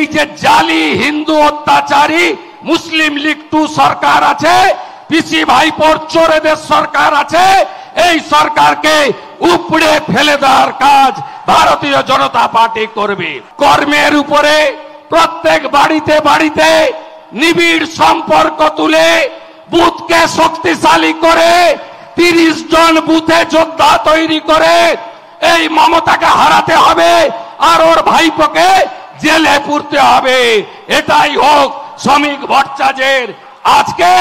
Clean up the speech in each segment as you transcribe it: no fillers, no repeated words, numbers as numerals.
এই যে জালি হিন্দু অত্যাচারী মুসলিম লীগ 2 সরকার আছে, পিসি ভাইপোর চোরেদের সরকার আছে, এই সরকারকে উপড়ে ফেলে দেওয়ার কাজ ভারতীয় জনতা পার্টি করবে। কর্মের উপরে প্রত্যেক বাড়িতে বাড়িতে নিবিড় সম্পর্ক তুলে বুথকে শক্তিশালী করে 30 জন বুথে যোদ্ধা তৈরি করে এই মমতাকে হারাতে হবে আর ওর ভাইপোকে জেলে পুরতে হবে। এটাই হোক শ্রমিক ভট্টাচার্যের আজকে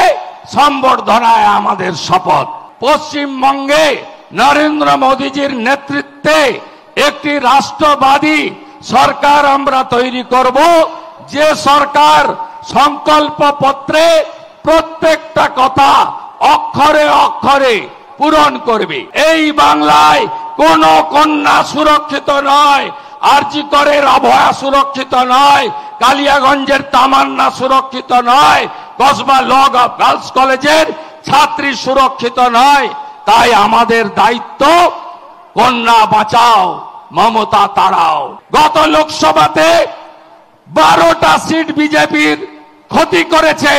সম্বর্ধনায় আমাদের শপথ। পশ্চিমবঙ্গে নরেন্দ্র মোদীজির নেতৃত্বে একটি রাষ্ট্রবাদী সরকার আমরা তৈরি করব, যে সরকার সংকল্প পত্রে প্রত্যেকটা কথা অক্ষরে অক্ষরে পূরণ করবে। এই বাংলায় কোন কন্যা সুরক্ষিত নয়, আরজি করের অভয়া সুরক্ষিত নয়, কালিয়াগঞ্জের তামান্না সুরক্ষিত নয়, কসবা ল গার্লস কলেজের ছাত্রী সুরক্ষিত নয়। তাই আমাদের দায়িত্ব কন্যা বাঁচাও, মমতা তাড়াও। গত লোকসভাতে 12টা সিট বিজেপির ক্ষতি করেছে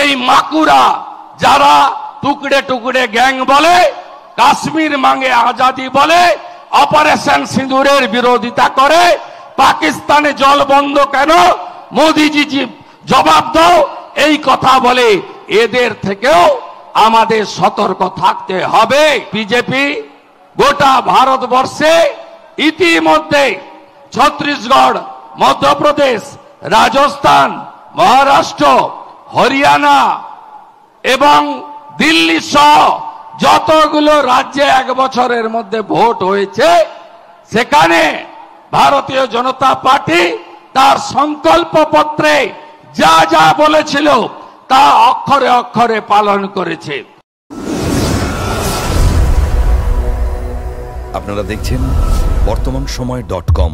এই মাকুরা, যারা টুকরে টুকরে গ্যাং বলে, কাশ্মীর মাঙ্গে আজাদি বলে, অপারেশন সিঁদুরের বিরোধিতা করে, পাকিস্তানে জল বন্ধ কেন, মোদিজি জবাব দাও, এই কথা বলে। এদের থেকেও আমাদের সতর্ক থাকতে হবে। বিজেপি গোটা ভারতবর্ষে ইতিমধ্যে ছত্তিশগড়, মধ্যপ্রদেশ, রাজস্থান, মহারাষ্ট্র, হরিয়ানা এবং দিল্লি সহ যতগুলো রাজ্যে 1 বছরের মধ্যে ভোট হয়েছে, সেখানে ভারতীয় জনতা পার্টি তার সংকল্প পত্রে যা যা বলেছিল তা অক্ষরে অক্ষরে পালন করেছে। আপনারা দেখছেন বর্তমানসময়.com।